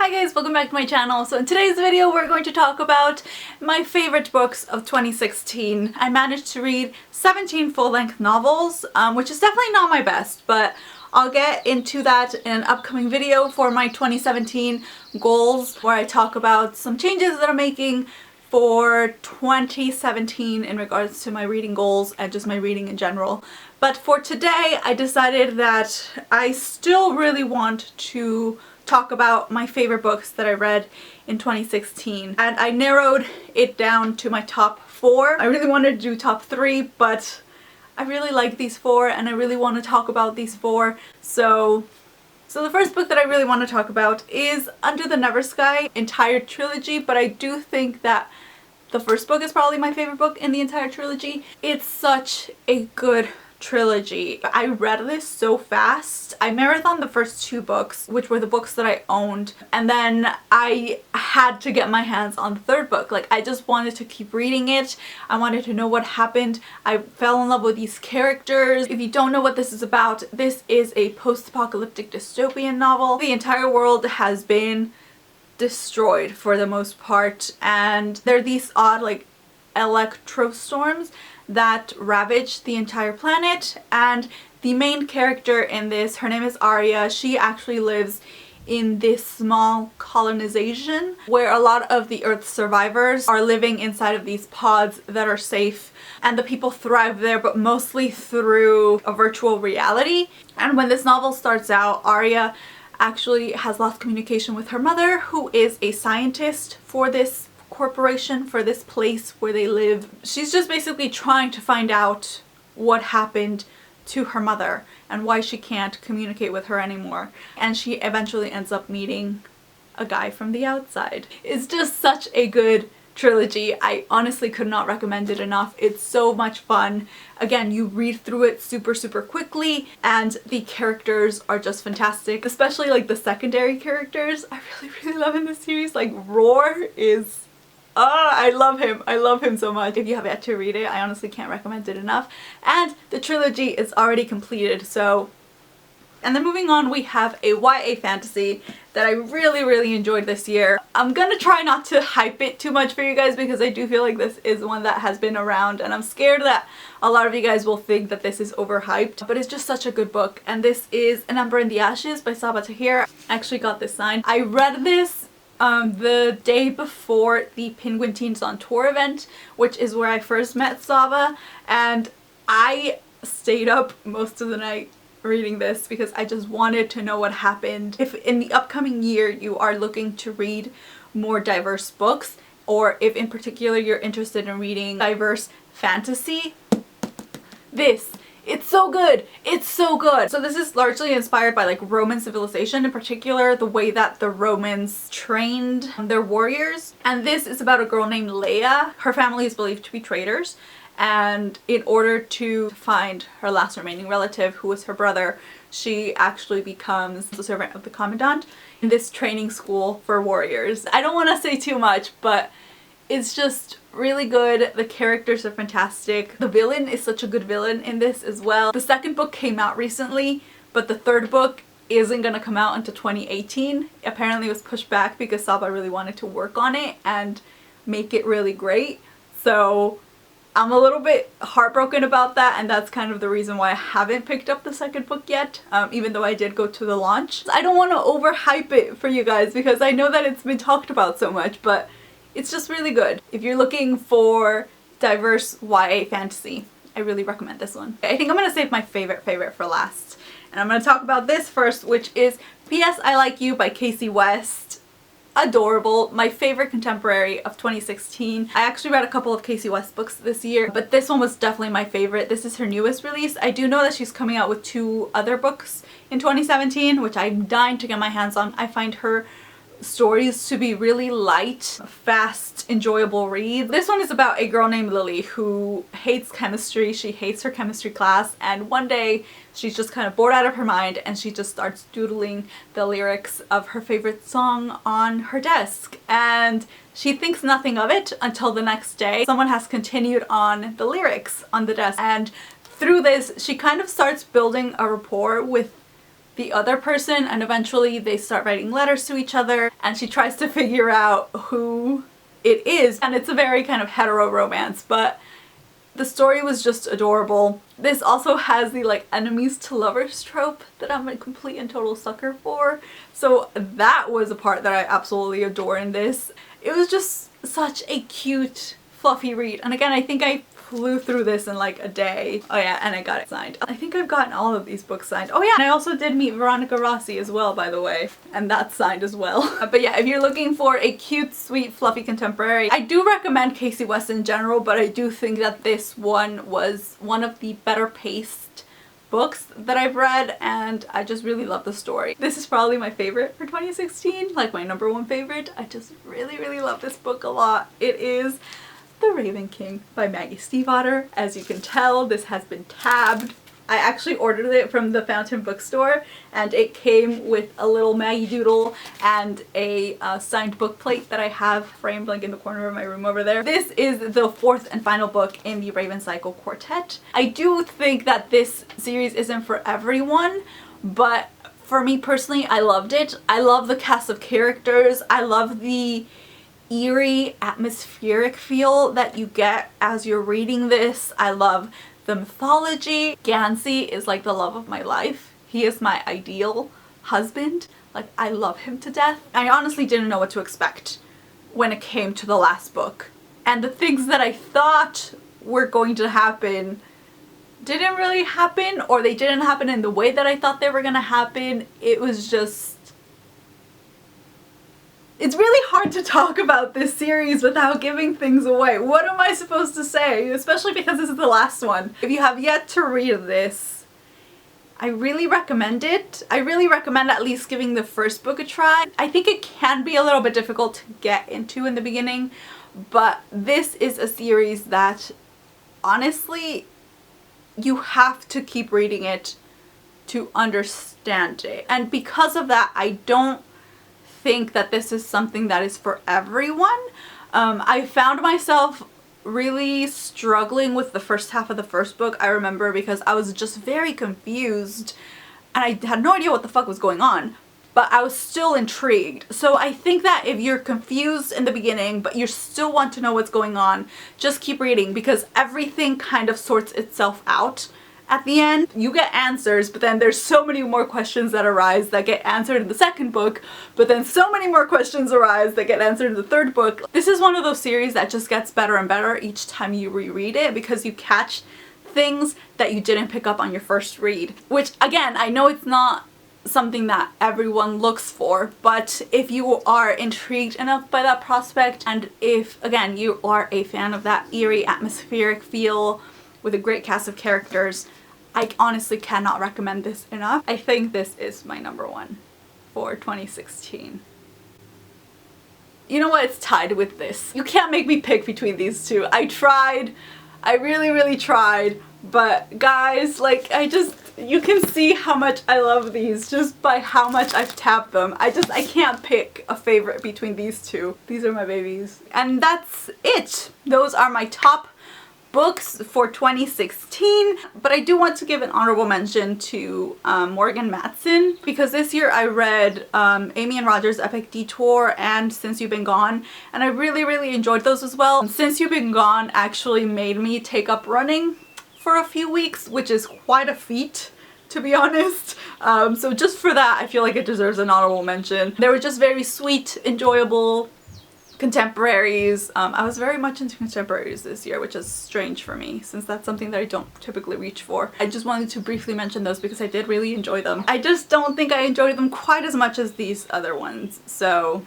Hi guys, welcome back to my channel. So in today's video we're going to talk about my favorite books of 2016. I managed to read 17 full-length novels, which is definitely not my best, but I'll get into that in an upcoming video for my 2017 goals, where I talk about some changes that I'm making for 2017 in regards to my reading goals and just my reading in general. But for today I decided that I still really want to talk about my favorite books that I read in 2016, and I narrowed it down to my top 4. I really wanted to do top 3, but I really like these 4 and I really want to talk about these 4. So the first book that I really want to talk about is Under the Never Sky entire trilogy, but I do think that the first book is probably my favorite book in the entire trilogy. It's such a good trilogy. I read this so fast. I marathoned the first 2 books, which were the books that I owned, and then I had to get my hands on the 3rd book. Like, I just wanted to keep reading it. I wanted to know what happened. I fell in love with these characters. If you don't know what this is about, this is a post-apocalyptic dystopian novel. The entire world has been destroyed for the most part, and there are these odd like electrostorms that ravage the entire planet, and the main character in this, her name is Arya, she actually lives in this small colonization where a lot of the Earth's survivors are living inside of these pods that are safe, and the people thrive there, but mostly through a virtual reality. And when this novel starts out, Arya actually has lost communication with her mother, who is a scientist for this corporation, for this place where they live. She's just basically trying to find out what happened to her mother and why she can't communicate with her anymore. And she eventually ends up meeting a guy from the outside. It's just such a good trilogy. I honestly could not recommend it enough. It's so much fun. Again, you read through it super quickly, and the characters are just fantastic, especially like the secondary characters. I really love in this series. Like Roar is I love him so much. If you have yet to read it, I honestly can't recommend it enough. And the trilogy is already completed, so. And then moving on, we have a YA fantasy that I really enjoyed this year. I'm gonna try not to hype it too much for you guys because I do feel like this is one that has been around, and I'm scared that a lot of you guys will think that this is overhyped, but it's just such a good book. And this is An Ember in the Ashes by Sabaa Tahir. I actually got this signed. I read this the day before the Penguin Teens on Tour event, which is where I first met Sabaa, and I stayed up most of the night reading this because I just wanted to know what happened. If in the upcoming year you are looking to read more diverse books, or if in particular you're interested in reading diverse fantasy, it's so good. It's so good. So this is largely inspired by like Roman civilization, in particular the way that the Romans trained their warriors. And this is about a girl named Leia. Her family is believed to be traitors, and in order to find her last remaining relative, who was her brother, she actually becomes the servant of the commandant in this training school for warriors. I don't want to say too much, but it's just really good. The characters are fantastic. The villain is such a good villain in this as well. The 2nd book came out recently, but the 3rd book isn't gonna come out until 2018. Apparently it was pushed back because Sabaa really wanted to work on it and make it really great. So I'm a little bit heartbroken about that, and that's kind of the reason why I haven't picked up the 2nd book yet, even though I did go to the launch. I don't want to overhype it for you guys because I know that it's been talked about so much, but it's just really good. If you're looking for diverse YA fantasy, I really recommend this one. I think I'm gonna save my favorite for last, and I'm gonna talk about this first, which is P.S. I Like You by Kasie West. Adorable. My favorite contemporary of 2016. I actually read a couple of Kasie West books this year, but this one was definitely my favorite. This is her newest release. I do know that she's coming out with 2 other books in 2017, which I'm dying to get my hands on. I find her stories to be really light, fast, enjoyable reads. This one is about a girl named Lily who hates chemistry. She hates her chemistry class, and one day she's just kind of bored out of her mind and she just starts doodling the lyrics of her favorite song on her desk, and she thinks nothing of it until the next day someone has continued on the lyrics on the desk, and through this she kind of starts building a rapport with the other person, and eventually they start writing letters to each other and she tries to figure out who it is, and it's a very kind of hetero romance, but the story was just adorable. This also has the like enemies to lovers trope that I'm a complete and total sucker for, so that was a part that I absolutely adore in this. It was just such a cute, fluffy read, and again, I think I flew through this in like a day. Oh yeah, and I got it signed. I think I've gotten all of these books signed. Oh yeah, and I also did meet Veronica Rossi as well, by the way, and that's signed as well. But yeah, if you're looking for a cute, sweet, fluffy contemporary, I do recommend Kasie West in general, but I do think that this one was one of the better paced books that I've read, and I just really love the story. This is probably my favorite for 2016, like my #1 favorite. I just really love this book a lot. It is The Raven King by Maggie Stiefvater. As you can tell, this has been tabbed. I actually ordered it from the Fountain bookstore, and it came with a little Maggie doodle and a signed book plate that I have framed like in the corner of my room over there. This is the 4th and final book in the Raven Cycle Quartet. I do think that this series isn't for everyone, but for me personally, I loved it. I love the cast of characters. I love the eerie, atmospheric feel that you get as you're reading this. I love the mythology. Kasie is like the love of my life. He is my ideal husband. Like, I love him to death. I honestly didn't know what to expect when it came to the last book. And the things that I thought were going to happen didn't really happen, or they didn't happen in the way that I thought they were gonna happen. It was just... It's really hard to talk about this series without giving things away. What am I supposed to say? Especially because this is the last one. If you have yet to read this, I really recommend it. I really recommend at least giving the first book a try. I think it can be a little bit difficult to get into in the beginning, but this is a series that honestly, you have to keep reading it to understand it. And because of that, I don't think that this is something that is for everyone. I found myself really struggling with the first half of the first book, I remember, because I was just very confused and I had no idea what the fuck was going on, but I was still intrigued. So I think that if you're confused in the beginning but you still want to know what's going on, just keep reading, because everything kind of sorts itself out. At the end, you get answers, but then there's so many more questions that arise that get answered in the second book, but then so many more questions arise that get answered in the third book. This is one of those series that just gets better and better each time you reread it, because you catch things that you didn't pick up on your first read. Which, again, I know it's not something that everyone looks for, but if you are intrigued enough by that prospect, and if, again, you are a fan of that eerie, atmospheric feel with a great cast of characters, I honestly cannot recommend this enough. I think this is my #1 for 2016. You know what? It's tied with this. You can't make me pick between these two. I tried. I really tried. But guys, like, you can see how much I love these just by how much I've tapped them. I can't pick a favorite between these two. These are my babies. And that's it. Those are my top books for 2016, but I do want to give an honorable mention to Morgan Matson, because this year I read Amy and Roger's Epic Detour and Since You've Been Gone, and I really enjoyed those as well. Since You've Been Gone actually made me take up running for a few weeks, which is quite a feat, to be honest. So just for that, I feel like it deserves an honorable mention. They were just very sweet, enjoyable contemporaries. I was very much into contemporaries this year, which is strange for me since that's something that I don't typically reach for. I just wanted to briefly mention those because I did really enjoy them. I just don't think I enjoyed them quite as much as these other ones. So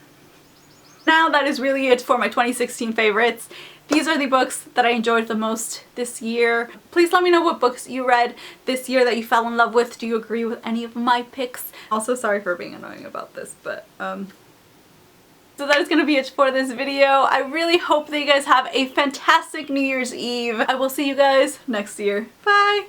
now that is really it for my 2016 favorites. These are the books that I enjoyed the most this year. Please let me know what books you read this year that you fell in love with. Do you agree with any of my picks? Also, sorry for being annoying about this, but so that is going to be it for this video. I really hope that you guys have a fantastic New Year's Eve. I will see you guys next year. Bye!